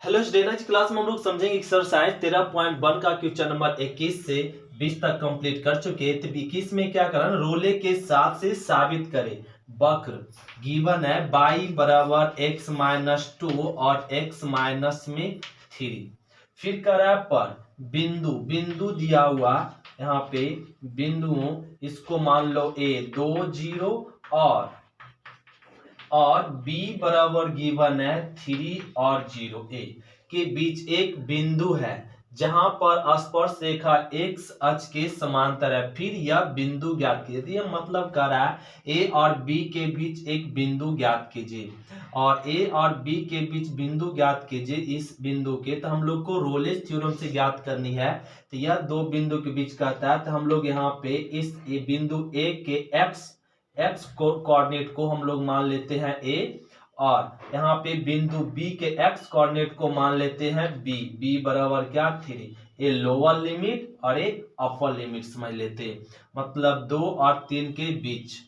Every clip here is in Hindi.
हेलो स्टूडेंट, आज क्लास में हम लोग समझेंगे एक्सरसाइज 13.1 का क्वेश्चन नंबर 21 से 20 तक कंप्लीट कर चुके हैं। तो 21 में क्या करना, रोले के साथ से साबित करें वक्र गिवन है y बराबर x माइनस 2 और x माइनस में 3। फिर करा पर बिंदु बिंदु दिया हुआ यहाँ पे बिंदुओं, इसको मान लो a 2 0 और b बराबर गिवन है 3 और 0 a के बीच एक बिंदु है जहां पर स्पर्श रेखा x अक्ष के समांतर है। फिर यह बिंदु ज्ञात कीजिए। यह मतलब कर रहा है a और b के बीच एक बिंदु ज्ञात कीजिए और a और b के बीच बिंदु ज्ञात कीजिए। इस बिंदु के तो हम लोग को रोलेस थ्योरम से ज्ञात करनी है। तो यह दो बिंदु के बीच कहता है, तो हम लोग यहाँ पे इस बिंदु a के एक्स कोऑर्डिनेट को हम लोग मान लेते हैं a और यहाँ पे बिंदु b के x कोऑर्डिनेट को मान लेते हैं b बराबर क्या 3। ये लोअर लिमिट और एक अपर लिमिट समझ लेते हैं, मतलब 2 और 3 के बीच।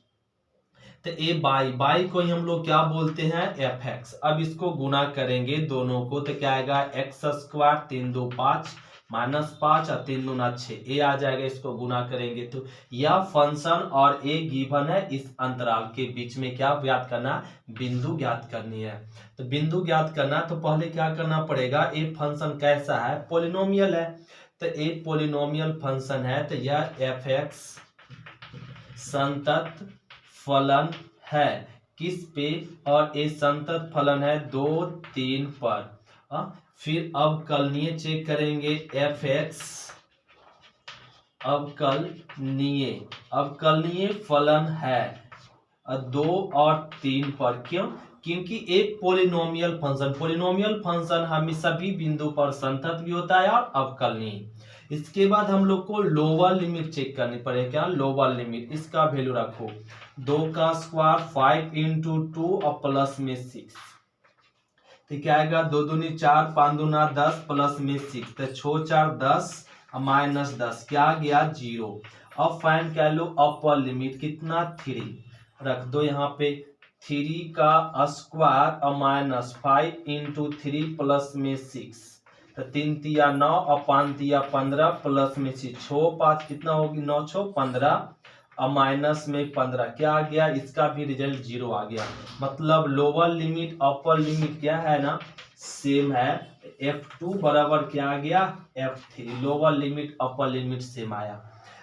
तो ए बाई को ही हम लोग क्या बोलते हैं fx। अब इसको गुना करेंगे दोनों को, तो क्या आएगा एक्स स्क्वायर 3 2 5 माइनस 5 और 3 दूना 6 ए आ जाएगा। इसको गुना करेंगे तो यह फंक्शन और ए गिवन है। इस अंतराल के बीच में क्या ज्ञात करना, बिंदु ज्ञात करनी है। तो बिंदु ज्ञात करना तो पहले क्या करना पड़ेगा, ए फंक्शन कैसा है, पॉलिनोमियल है। तो ए पॉलिनोमियल फंक्शन है, तो यह fx संतत फलन है किस पे, और ये संतत फलन है 2 3 पर। फिर अवकलनीय चेक करेंगे fx अवकलनीय फलन है 2 और 3 पर। क्यों? क्योंकि एक पॉलिनोमियल फंक्शन हमें सभी बिंदु पर संतत भी होता है और अवकलनीय। इसके बाद हम लोग को लोअर लिमिट चेक करनी पड़ेगी। क्या लोअर लिमिट, इसका वैल्यू रखो 2 का स्क्वायर 5 इंटू 2 और प्लस में 6। तो क्या आएगा 2 दूनी 4 5 दूना 10 प्लस में 6, तो 6 4 10 माइनस 10 क्या आ गया 0। अब फाइंड कर लो अपर लिमिट, कितना 3 रख दो यहाँ पे 3 का स्क्वायर और माइनस 5 इंटू 3 प्लस में 6, तो 3 तिया 9 और 5 तिया 15 प्लस में 6 6 5 कितना होगी 9 6 15 और माइनस में 15 क्या आ गया, इसका भी रिजल्ट 0 आ गया। मतलब लोअर लिमिट अपर लिमिट क्या है ना, सेम है। f2 बराबर क्या आ गया f3, lower limit upper limit same आया।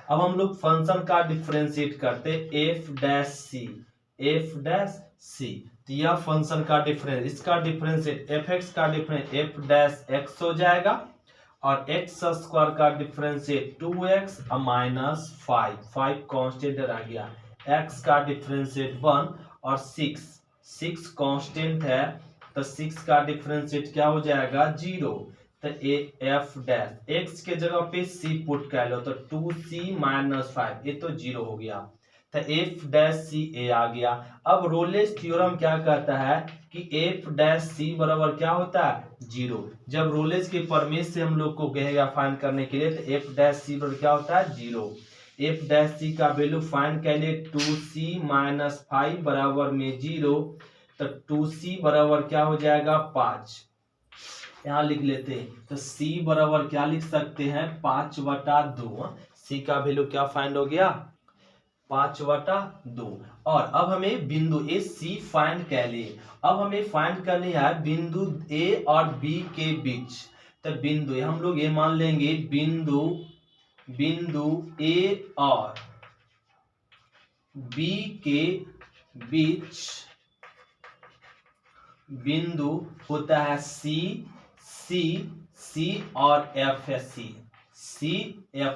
अब हम लोग फंक्शन का डिफरेंशिएट करते f डैश c। तो यह फंक्शन का डिफरेंस, इसका डिफरेंशिएट fx का डिफरेंस f डैश x हो जाएगा और x स्क्वायर का डिफरेंशिएट 2x माइनस 5 कांस्टेंट रह गया। x का डिफरेंशिएट 1 और 6 कांस्टेंट है, तो 6 का डिफरेंशिएट क्या हो जाएगा 0। तो ए f डैश x के जगह पे c पुट कर लो, तो 2c माइनस 5 ये तो 0 हो गया। तो f डैश सी ए आ गया। अब रोलेस थ्योरम क्या कहता है कि f डैश सी बराबर क्या होता है 0। जब रोलेस के प्रमेय से हम लोग को कहेगा फाइंड करने के लिए, तो f डैश सी बराबर क्या होता है 0। f डैश सी का वैल्यू फाइंड कर लिए 2c माइनस 5 बराबर में 0, तो 2c बराबर क्या हो जाएगा 5। यहाँ लिख लेते हैं, तो c बराबर क्या लिख सकते हैं 5/2। c का वैल्यू क्या फाइंड हो गया 5/2। और अब हमें बिंदु ए सी फाइंड कर लिए। अब हमें फाइंड करनी है बिंदु ए और बी के बीच। तो बिंदु हम लोग ये मान लेंगे बिंदु ए और बी के बीच बिंदु होता है सी और एफ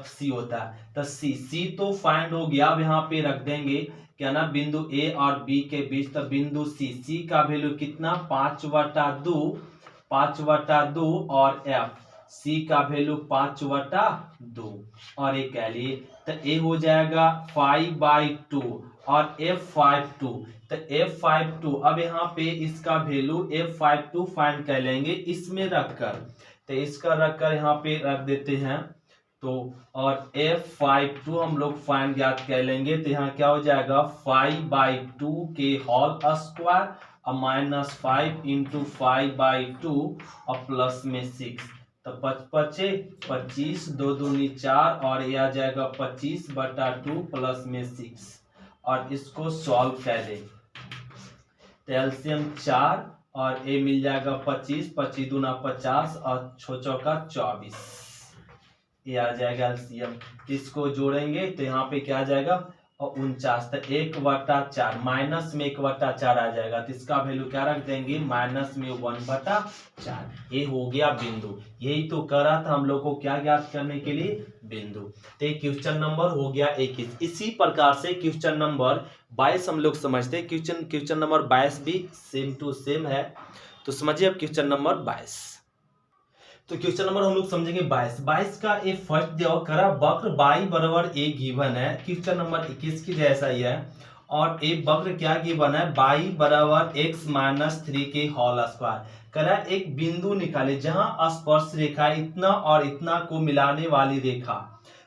सी होता है। तो सी तो फाइंड हो गया। अब यहाँ पे रख देंगे क्या ना बिंदु ए और बी के बीच, तो बिंदु सी का वैल्यू कितना 5/2 और एफ सी का वैल्यू 5/2 और ये कह लिए, तो ए हो जाएगा 5/2 और f52। तो f52 अब यहाँ पे इसका वैल्यू f52 फाइंड कर लेंगे इसमें रखकर। तो इसका रखकर यहाँ पे रख देते हैं, तो और f52 हम लोग फाइंड ज्ञात कर लेंगे। तो यहाँ क्या हो जाएगा 5/2 के होल स्क्वायर अब -5 इंटू 5/2 और प्लस में 6, तो 25 2 दूनी 4 और ये आ जाएगा 25/2 प्लस में 6। और इसको सॉल्व कर दे तो एलसीएम 4 और ए मिल जाएगा 25, 25 दूना 50 और 6 चौका 24, ये आ जाएगा एलसीएम। इसको जोड़ेंगे तो यहाँ पे क्या आ जाएगा और 49, तो 1/4 माइनस में 1/4 आ जाएगा, तो इसका वैल्यू क्या रख देंगे माइनस में 1/4। ये हो गया बिंदु। यही तो कर रहा था हम लोग को क्या ज्ञात करने के लिए, बिंदु। तो क्वेश्चन नंबर हो गया 21। इसी प्रकार से क्वेश्चन नंबर 22 हम लोग समझते हैं। क्वेश्चन नंबर 22 भी सेम टू सेम है। तो समझिए अब क्वेश्चन नंबर 22। तो क्वेश्चन नंबर हम लोग समझेंगे 22 का एक फर्स्ट दिया करा वक्र y बराबर a गिवन है। क्वेश्चन नंबर 21 की जैसा ही है और एक वक्र क्या गिवन है y बराबर x - 3 के होल स्क्वायर। करा एक बिंदु निकाले जहां स्पर्श रेखा इतना और इतना को मिलाने वाली रेखा,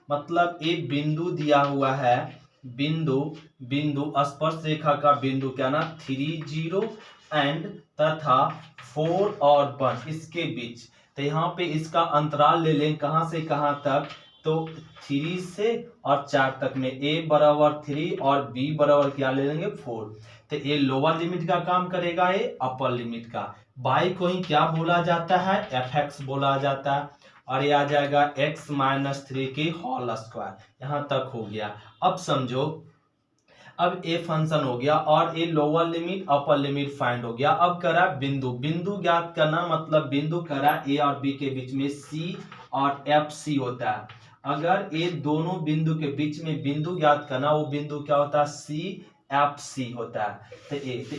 मतलब एक बिंदु दिया हुआ है, बिंदु स्पर्श रेखा का बिंदु क्या ना 3 0 एंड तथा 4 और 1 इसके बीच। तो यहाँ पे इसका अंतराल ले लें कहाँ से कहाँ तक, तो 3 से और 4 तक में a बराबर 3 और b बराबर क्या ले लेंगे 4। तो ये लोअर लिमिट का काम करेगा, ये अपर लिमिट का। y को ही क्या बोला जाता है, fx बोला जाता है। और ये आ जाएगा x - 3 के होल स्क्वायर। यहाँ तक हो गया। अब समझो, अब ए फंक्शन हो गया और a lower limit upper limit find हो गया। अब करा बिंदु ज्ञात करना, मतलब बिंदु करा ए और बी के बीच में सी और एफ सी होता है। अगर ये दोनों बिंदु के बीच में बिंदु ज्ञात करना, वो बिंदु क्या होता है सी एफ सी होता है। तो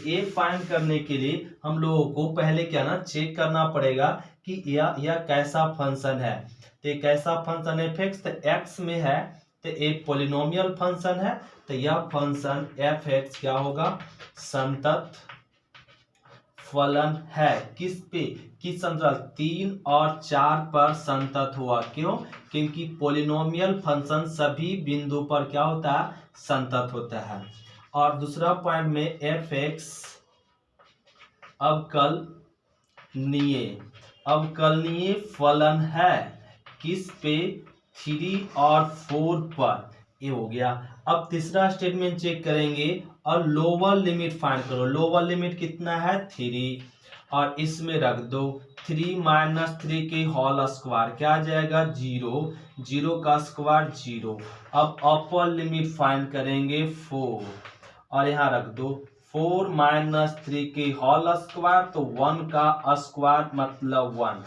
ए फाइंड करने के लिए हम लोगों को पहले क्या ना चेक करना पड़ेगा कि यह कैसा फंक्शन है। तो कैसा फंक्शन है एफ, तो एक्स में है, तो एक पॉलिनोमियल फंक्शन है। तो यह फंक्शन एफ एक्स क्या होगा, संतत फलन है। किस पे, किस अंतराल 3 और 4 पर संतत हुआ। क्यों, क्योंकि पॉलिनोमियल फंक्शन सभी बिंदु पर क्या होता है संतत होता है। और दूसरा पॉइंट में एफ एक्स अवकलनीय फलन है। किस पे, 3 और 4 पर। ये हो गया। अब तीसरा स्टेटमेंट चेक करेंगे और लोअर लिमिट फाइंड करो। लोअर लिमिट कितना है 3 और इसमें रख दो 3 - 3 के होल स्क्वायर, क्या आ जाएगा 0, 0 का स्क्वायर 0। अब अपर लिमिट फाइंड करेंगे 4 और यहाँ रख दो 4 - 3 के होल स्क्वायर, तो 1 का स्क्वायर मतलब 1।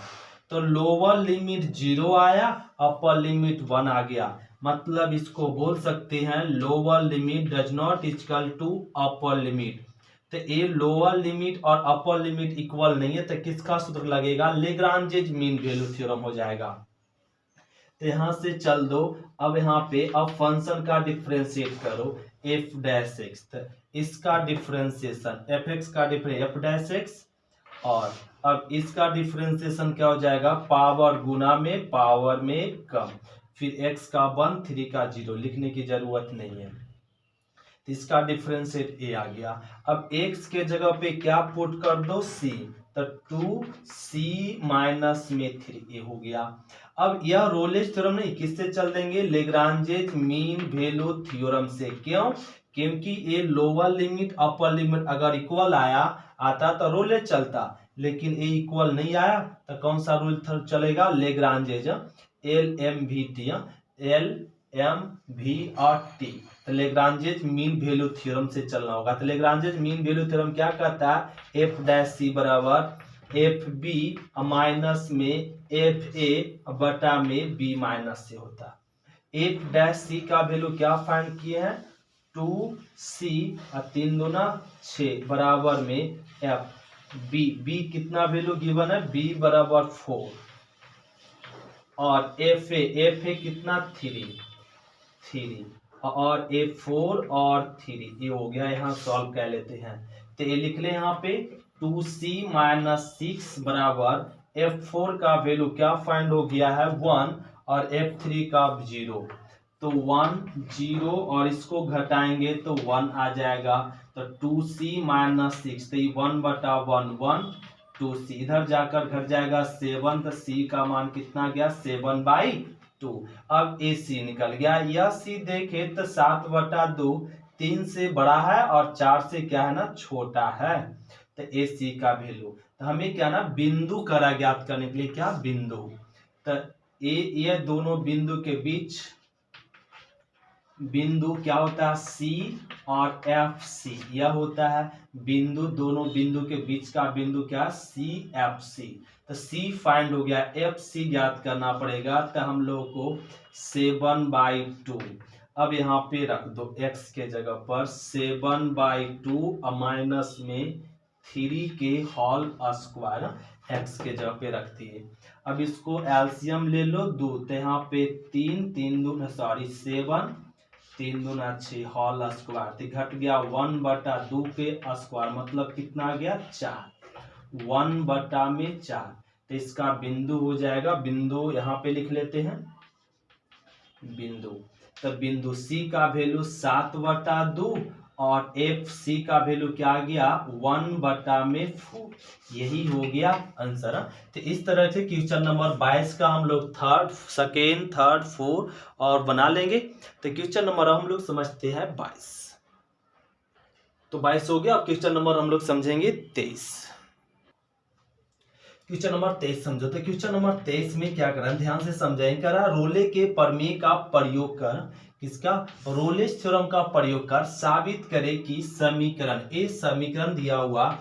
तो लोअर लिमिट 0 आया, अपर लिमिट 1 आ गया। मतलब इसको बोल सकते हैं lower limit does not equal to upper limit. तो ये लोअर लिमिट और अपर लिमिट इक्वल नहीं है, तो किसका सूत्र लगेगा, लेग्रांजेज मीन वैल्यू थ्योरम हो जाएगा। तो यहां से चल दो। अब यहाँ पे अब फंक्शन का डिफरेंशिएट करो एफ डैश एक्स, इसका डिफरेंशिएशन एफ एक्स का एफ डैश एक्स, और अब इसका डिफरेंशिएशन क्या हो जाएगा, पावर गुना में पावर में कम, फिर x का 1 3 का 0, लिखने की जरूरत नहीं है। तो इसका डिफरेंशिएट a आ गया। अब x के जगह पे क्या पुट कर दो c, तो 2c माइनस में 3a हो गया। अब यह रोलेज थ्योरम नहीं, किससे चल देंगे, लेग्रांजेज मीन वैल्यू थ्योरम से। क्यों, क्योंकि ये लोअर लिमिट अपर लिमिट अगर इक्वल आता तो रोलेज चलता, लेकिन ये इक्वल नहीं आया तो कौन सा रूल चलेगा, लेग्रांजेज LMVT, LMV और T। तो लेग्रांजेज मीन वैल्यू थ्योरम से चलना होगा। तो लेग्रांजेज मीन वैल्यू थ्योरम क्या कहता है, एफ डैश सी बराबर एफ बी माइनस में एफ ए बटा में बी माइनस से होता है। एफ डैश सी का वैल्यू क्या फाइंड किए हैं 2c और 3 दूना 6 बराबर में एफ बी कितना वैल्यू गिवन है, b बराबर 4 और एफ ए कितना 3 और A4 और 3, ये हो गया। यहाँ सॉल्व कर लेते हैं। तो ये लिख ले यहाँ पे 2c - 6 बराबर F4 का वैल्यू क्या फाइंड हो गया है 1 और F3 का 0, तो 1 0 और इसको घटाएंगे तो 1 आ जाएगा। तो 2c माइनस 6, तो 1/1 1 2c, इधर जाकर घट जाएगा 7, तो c का मान कितना गया 7/2। अब ए सी निकल गया। यह सी देखे तो 7/2 3 से बड़ा है और 4 से क्या है ना छोटा है, तो ए सी का वैल्यू, तो हमें क्या ना बिंदु करा ज्ञात करने के लिए क्या बिंदु, तो ये दोनों बिंदु के बीच बिंदु क्या होता है सी और एफ सी, यह होता है बिंदु, दोनों बिंदु के बीच का बिंदु क्या सी एफ सी। तो सी फाइंड हो गया, एफ सी ज्ञात करना पड़ेगा, तो हम लोग को 7/2 अब यहाँ पे रख दो x के जगह पर 7/2 माइनस में 3 के होल स्क्वायर x के जगह पे रख दिए। अब इसको एलसीएम ले लो 2, तो यहाँ पे 3 7 3 दूना 6 होल स्क्वायर, तो घट गया 1/2 के स्क्वायर, मतलब कितना आ गया 4, 1/4, तो इसका बिंदु हो जाएगा, बिंदु यहाँ पे लिख लेते हैं बिंदु, तो बिंदु सी का वैल्यू 7/2 और एफ सी का वैल्यू क्या आ गया 1/4, यही हो गया आंसर। तो इस तरह से क्वेश्चन नंबर 22 का हम लोग सेकेंड, थर्ड, फोर्थ और बना लेंगे। तो क्वेश्चन नंबर हम लोग समझते हैं 22, तो 22 हो गया। अब क्वेश्चन नंबर हम लोग समझेंगे 23। क्वेश्चन नंबर 23 समझो। तो क्वेश्चन नंबर 23 में क्या करना ध्यान से समझें, करा रोले के प्रमेय का प्रयोग कर, किसका रोलेस थ्योरम का प्रयोग कर साबित करे कि समीकरण ए, समीकरण दिया हुआ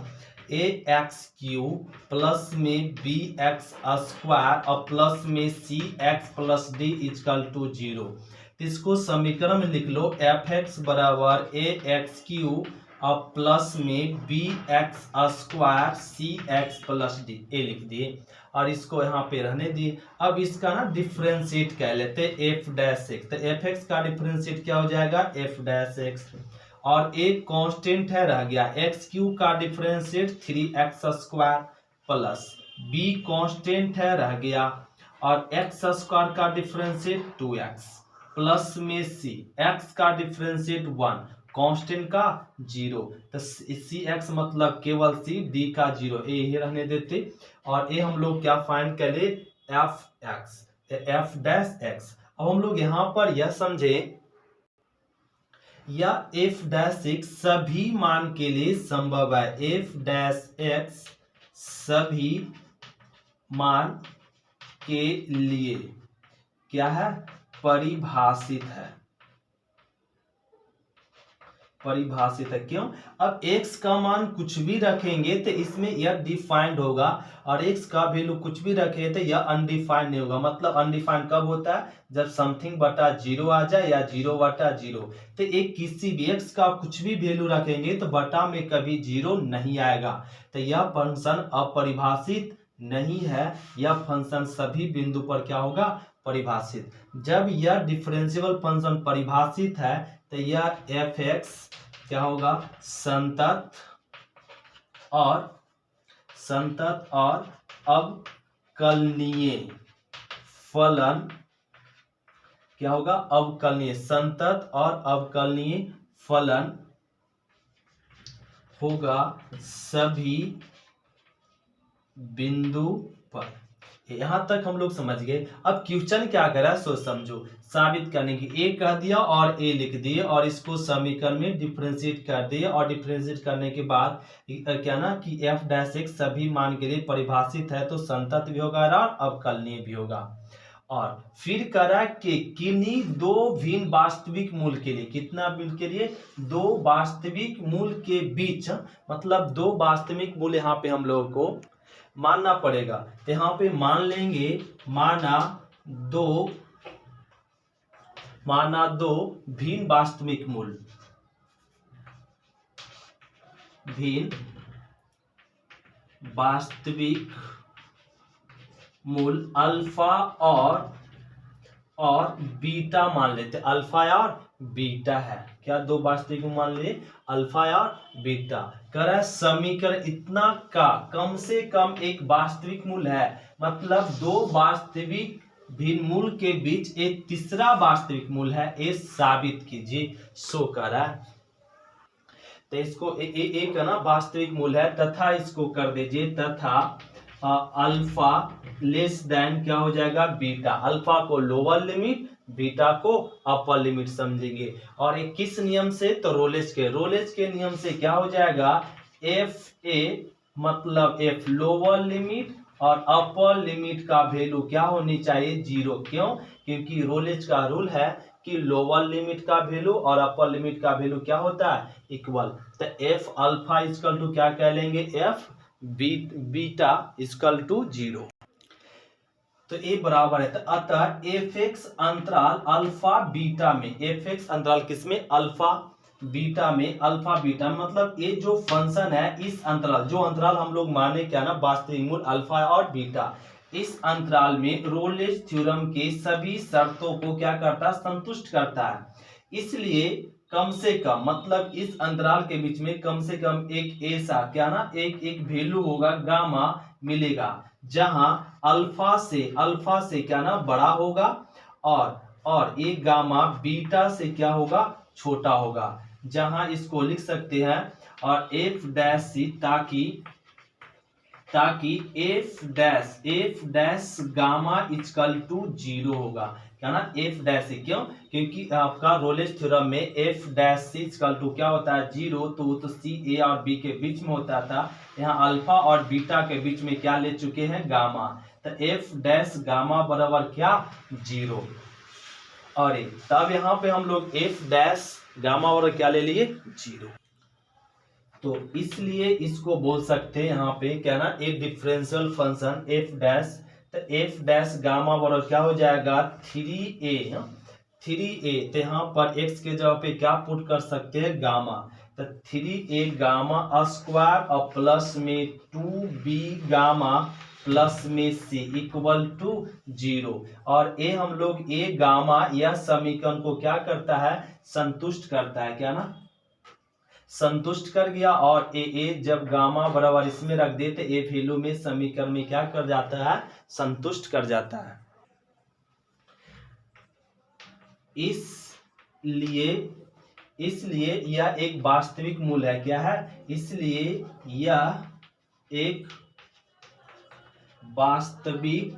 ए एक्स क्यू प्लस में बी एक्स स्क्वायर और प्लस में c x plus d equal to 0, इसको समीकरण में लिख लो एफ एक्स बराबर ए एक्स क्यू और प्लस में b x square c x plus d, a लिख दिए और इसको यहाँ पे रहने दिए। अब इसका ना डिफ्रेंशिएट कह लेते एफ डैश एक्स, तो एफ एक्स का डिफ्रेंशिएट क्या हो जाएगा एफ डैश एक्स, और एक कांस्टेंट है रह गया एक्स क्यू का differentiate 3x square plus be constant है रह गया, और एक्स स्क्वायर का डिफ्रेंशिएट 2x प्लस में सी एक्स का डिफ्रेंशिएट 1 कांस्टेंट का 0, तो सी एक्स मतलब केवल सी, डी का 0, ए ही रहने देते, और ए हम लोग क्या फाइंड कर ले F x, F dash x. अब हम लोग यहाँ पर यह समझे या एफ डैश एक्स सभी मान के लिए संभव है, एफ डैश एक्स सभी मान के लिए क्या है परिभाषित है, परिभाषित है। क्यों, अब x का मान कुछ भी रखेंगे तो इसमें यह डिफाइंड होगा, और x का वैल्यू कुछ भी रखे तो यह अनडिफाइंड नहीं होगा। मतलब अनडिफाइंड कब होता है जब समथिंग बटा 0 आ जाए या 0/0, तो एक किसी भी x का कुछ भी वैल्यू रखेंगे तो बटा में कभी 0 नहीं आएगा, तो यह फंक्शन अपरिभाषित नहीं है, यह फंक्शन सभी बिंदु पर क्या होगा परिभाषित। जब यह डिफरेंशिएबल फंक्शन परिभाषित है तो यह एफ एक्स क्या होगा संतत और अवकलनीय फलन, क्या होगा अवकलनीय, संतत और अवकलनीय फलन होगा सभी बिंदु पर। यहां तक हम लोग समझ गए। अब क्वेश्चन क्या करा सो समझो, साबित करने की ए कह दिया और ए लिख दिए और इसको समीकरण में डिफरेंशिएट कर दिए, और डिफरेंशिएट करने के बाद क्या ना कि एफ डैश एक्स सभी मान के लिए परिभाषित है, तो संतत भी होगा और अवकलनीय भी होगा। और फिर करा कि किन्हीं दो भिन्न वास्तविक मूल के लिए, कितना मूल के लिए दो वास्तविक मूल के बीच, मतलब दो वास्तविक मूल यहाँ पे हम लोगों को मानना पड़ेगा। तो यहाँ पे मान लेंगे माना दो भिन्न वास्तविक मूल, भिन्न वास्तविक मूल अल्फा और बीटा मान लेते, अल्फा और बीटा है, क्या दो वास्तविक मूल मान लिए अल्फा और बीटा। कर समीकरण इतना का कम से कम एक वास्तविक मूल है, मतलब दो वास्तविक भिन्न मूल के बीच एक तीसरा वास्तविक मूल है, ये साबित कीजिए। सो करा तो इसको एक है ना वास्तविक मूल है, तथा इसको कर दीजिए तथा अल्फा लेस देन क्या हो जाएगा बीटा। अल्फा को लोअर लिमिट, बीटा को अपर लिमिट समझेंगे। और एक किस नियम से, तो रोलेज के नियम से क्या हो जाएगा, एफ ए मतलब एफ लोअर लिमिट और अपर लिमिट का वैल्यू क्या होनी चाहिए 0। क्यों, क्योंकि रोलेज का रूल है कि लोअर लिमिट का वैल्यू और अपर लिमिट का वैल्यू क्या होता है इक्वल। तो एफ अल्फा इक्वल टू क्या कह लेंगे, एफ बीटा इक्वल टू 0। तो ए बराबर है, तो अतः एफ एक्स अंतराल अल्फा बीटा में, एफ एक्स अंतराल किसमें, अल्फा बीटा में, अल्फा बीटा मतलब ये जो फंक्शन है इस अंतराल, जो अंतराल हम लोग माने क्या ना वास्तविक मूल अल्फा और बीटा, इस अंतराल में रोलेज थ्योरम के सभी शर्तों को क्या करता है, संतुष्ट करता है। इसलिए कम से कम मतलब इस अंतराल के बीच में कम से कम एक ऐसा क्या ना एक वैल्यू होगा गामा मिलेगा जहां अल्फा से क्या ना बड़ा होगा और एक गामा बीटा से क्या होगा छोटा होगा, जहां इसको लिख सकते हैं और एफ डैश सी ताकि F dash gamma equal to 0 होगा क्या ना एफ डैश सी। क्यों, क्योंकि आपका रोलेज थ्योरम में F dash C equal to क्या होता है 0, तो सी ए और बी के बीच में होता था, यहाँ अल्फा और बीटा के बीच में क्या ले चुके हैं गामा, तो एफ डैश गामा बराबर क्या 0। और तब यहाँ पे हम लोग एफ डैश गामा बराबर क्या ले लिए 0, तो इसलिए इसको बोल सकते हैं यहाँ पे क्या ना एक डिफरेंशियल फंक्शन एफ डैश, तो एफ डैश गामा बराबर क्या हो जाएगा 3a। तो यहाँ पर x के जगह पे क्या पुट कर सकते हैं गामा, तो 3a गामा स्क्वायर और प्लस में 2b गामा प्लस में c इक्वल टू 0। और ए हम लोग ए गामा या समीकरण को क्या करता है संतुष्ट करता है क्या ना, संतुष्ट कर गया। और ए जब गामा बराबर इसमें रख दे तो ए वैल्यू में समीकरण में क्या कर जाता है संतुष्ट कर जाता है। इसलिए यह एक वास्तविक मूल है, क्या है, इसलिए यह एक वास्तविक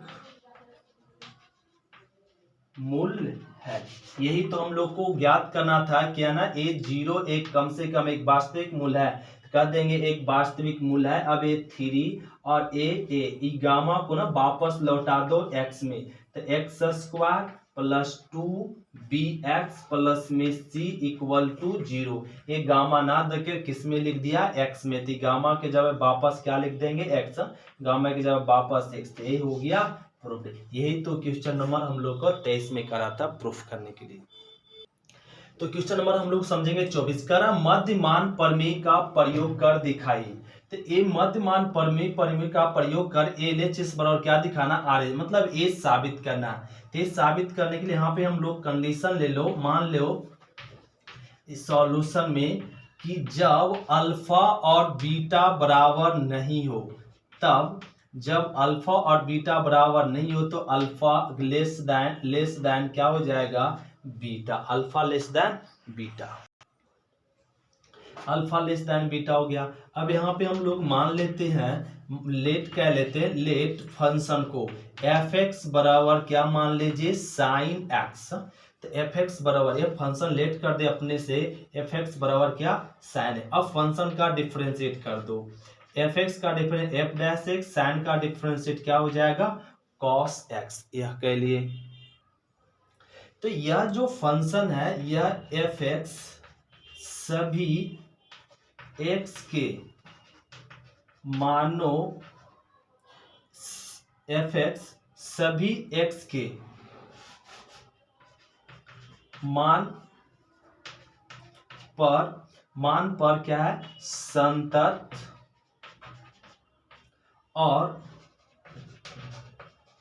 मूल्य है। यही तो हम लोग को ज्ञात करना था क्या ना ए 0 एक कम से कम एक वास्तविक मूल्य है, कह देंगे एक वास्तविक मूल्य है। अब ए 3 और ए गामा को ना वापस लौटा दो x में, तो x square plus 2bx plus में c इक्वल टू 0। ये गामा ना देकर किस में लिख दिया x में, तो गामा के जगह वापस क्या लिख देंगे x, गामा के जगह वापस x, ये हो गया प्रूफ। यही तो क्वेश्चन नंबर हम लोग को 23 में करा था प्रूफ करने के लिए। तो क्वेश्चन नंबर हम लोग समझेंगे 24 करा मध्यमान प्रमेय का प्रयोग कर दिखाई। तो ये मध्यमान प्रमेय का प्रयोग कर एलएचएस बराबर क्या दिखाना आर, मतलब ए साबित करना। तो ये साबित करने के लिए यहाँ पे हम लोग कंडीशन ले लो, मान लो इस सॉल्यूशन में कि जब अल्फा और बीटा बराबर नहीं हो, तब जब अल्फा और बीटा बराबर नहीं हो तो अल्फा लेस देन क्या हो जाएगा beta, alpha less than beta, alpha less than beta हो गया। अब यहाँ पे हम लोग मान लेते हैं लेट फंक्शन को एफ एक्स बराबर क्या मान लीजिए साइन एक्स, तो एफ एक्स बराबर ये फंक्शन लेट कर दे अपने से, एफ एक्स बराबर क्या साइन है। अब फंक्शन का डिफरेंशिएट कर दो, एफ एक्स का difference F dash X, sine का डिफरेंशिएट क्या हो जाएगा कॉस एक्स, यह कह लिए। तो यह जो फंक्शन है यह एफ एक्स सभी एक्स के मानो, एफ एक्स सभी एक्स के मान पर क्या है संतत और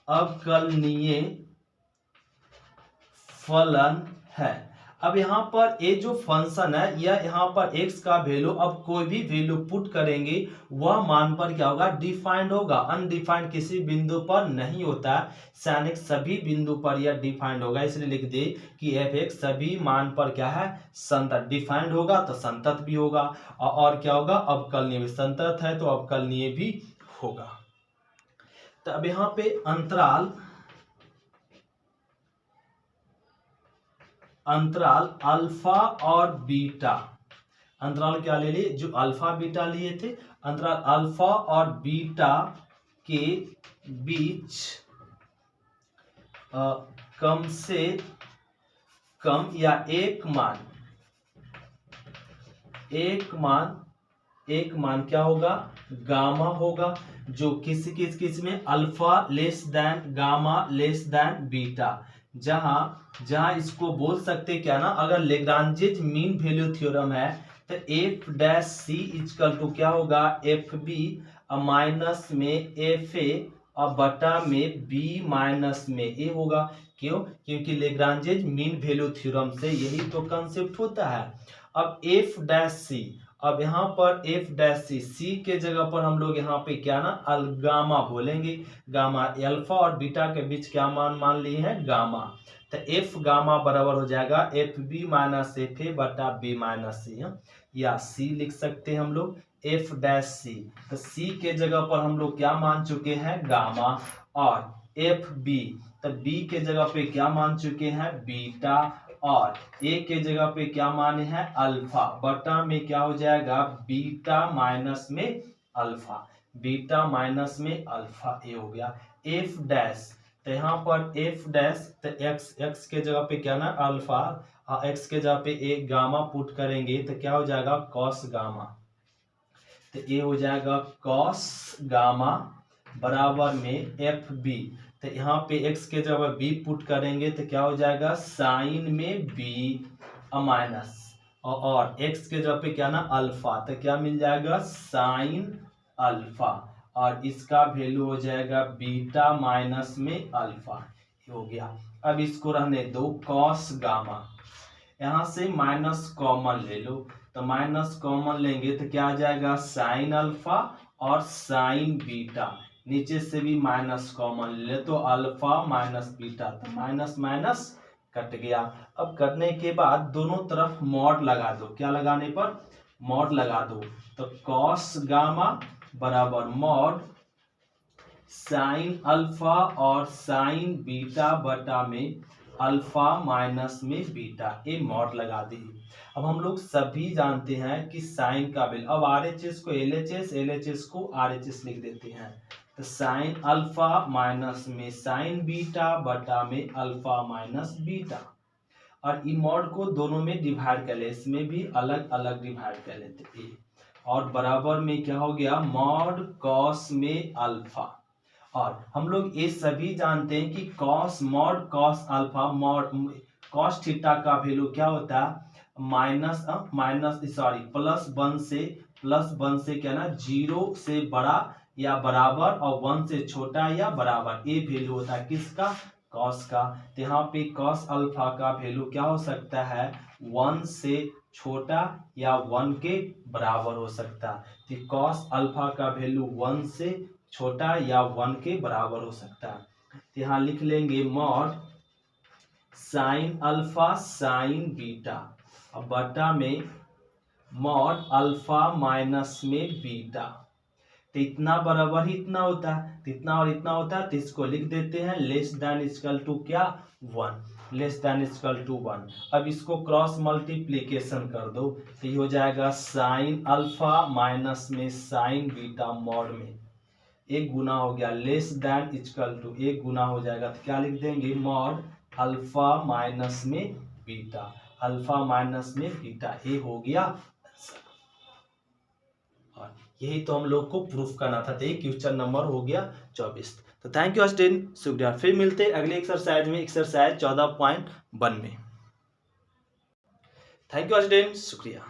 अवकलनीय फलन है। अब यहाँ पर ये जो फंक्शन है या यहाँ पर x का वैल्यू, अब कोई भी वैल्यू पुट करेंगे वह मान पर क्या होगा, डिफाइंड होगा। अनडिफाइंड किसी बिंदु पर नहीं होता है, sin x सभी बिंदु पर यह डिफाइंड होगा। इसलिए लिख दे कि f(x) सभी मान पर क्या है, संतत। डिफाइंड होगा तो संतत भी होगा, और क्या होगा, अवकलनीय भी। संतत है तो अवकलनीय भी होगा। तो अब यहाँ पे अंतराल अल्फा और बीटा, अंतराल क्या ले लिए, जो अल्फा बीटा लिए थे, अंतराल अल्फा और बीटा के बीच कम से कम या एक मान क्या होगा, गामा होगा, जो किस में, alpha less than gamma less than beta. जहां इसको बोल सकते क्या ना, अगर लेग्रांजेज मीन वैल्यू थ्योरम है तो F dash C equal to क्या होगा, एफ बी माइनस में एफ ए और बटा में बी माइनस में ए होगा। क्यों, क्योंकि लेग्रांजेज मीन वैल्यू थ्योरम से यही तो कंसेप्ट होता है। अब एफ डैश सी, अब यहाँ पर एफ डैश सी के जगह पर हम लोग यहाँ पे क्या ना, गामा बोलेंगे। गामा अल्फा और बीटा के बीच क्या मान लिए हैं, गामा। तो एफ गामा बराबर हो जाएगा F B minus F A बटा बी माइनस सी, या सी लिख सकते हैं हम लोग, एफ डैश सी। तो सी के जगह पर हम लोग क्या मान चुके हैं, गामा। और एफ बी, तो बी के जगह पे क्या मान चुके हैं, बीटा। और ए के जगह पे क्या माने हैं, अल्फा। बटा में क्या हो जाएगा, बीटा माइनस में अल्फा, बीटा माइनस में अल्फा, ए हो गया। एफ डैश, तो यहाँ पर एफ डैश, तो एक्स के जगह पे क्या ना, अल्फा, और एक्स के जगह पे ए गामा पुट करेंगे तो क्या हो जाएगा, कॉस गामा। तो ए हो जाएगा कॉस गामा बराबर में एफ बी, तो यहाँ पे x के जगह b पुट करेंगे तो क्या हो जाएगा, साइन में b माइनस, और x के जगह पे क्या ना, अल्फा, तो क्या मिल जाएगा, साइन अल्फा, और इसका वैल्यू हो जाएगा बीटा माइनस में अल्फा, हो गया। अब इसको रहने दो, कॉस गामा, यहाँ से माइनस कॉमन ले लो, तो माइनस कॉमन लेंगे तो क्या आ जाएगा, साइन अल्फा और साइन बीटा। नीचे से भी माइनस कॉमन ले तो अल्फा माइनस बीटा, तो माइनस माइनस कट गया। अब कटने के बाद दोनों तरफ मॉड लगा दो, क्या लगाने पर, मॉड लगा दो, तो कॉस गामा बराबर मॉड साइन अल्फा और साइन बीटा बटा में अल्फा माइनस में बीटा, ए मॉड लगा दी। अब हम लोग सभी जानते हैं कि साइन का वैल्यू, अब आरएचएस को एलएचएस, एलएचएस को आरएचएस लिख देते हैं, तो साइन अल्फा माइनस में साइन बीटा बटा में अल्फा माइनस बीटा। और ई मॉड को दोनों में डिवाइड कर ले, इसमें भी अलग अलग डिवाइड कर लेते, और बराबर में क्या हो गया, मॉड कॉस में अल्फा। और हम लोग ये सभी जानते हैं कि cos, mod cos alpha, mod cos theta का वैल्यू क्या होता है, प्लस वन से क्या ना, 0 से बड़ा या बराबर और 1 से छोटा या बराबर, ये वैल्यू होता है किसका, कॉस का। तो यहाँ पे कॉस अल्फा का वैल्यू क्या हो सकता है, 1 से छोटा या 1 के बराबर हो सकता है। तो कॉस अल्फा का वैल्यू 1 से छोटा या 1 के बराबर हो सकता है। तो यहाँ लिख लेंगे mod sine alpha sign beta और बटा में मॉड अल्फा माइनस में बीटा। तो इतना बराबर ही इतना होता है, तो इतना और इतना होता है, तो इसको लिख देते हैं लेस देन इक्वल टू क्या, 1, लेस देन इक्वल टू 1। अब इसको क्रॉस मल्टीप्लीकेशन कर दो तो ये हो जाएगा साइन अल्फा माइनस में साइन बीटा मॉड में एक गुना हो गया, लेस देन इक्वल टू एक गुना हो जाएगा, तो क्या लिख देंगे, मॉड अल्फा माइनस में बीटा, अल्फा माइनस में बीटा, ये हो गया। और यही तो हम लोग को प्रूफ करना था, तो क्वेश्चन नंबर हो गया 24। तो थैंक यू स्टूडेंट, शुक्रिया। फिर मिलते हैं अगले एक्सरसाइज में, एक्सरसाइज 14.1 में। थैंक यू स्टूडेंट, शुक्रिया।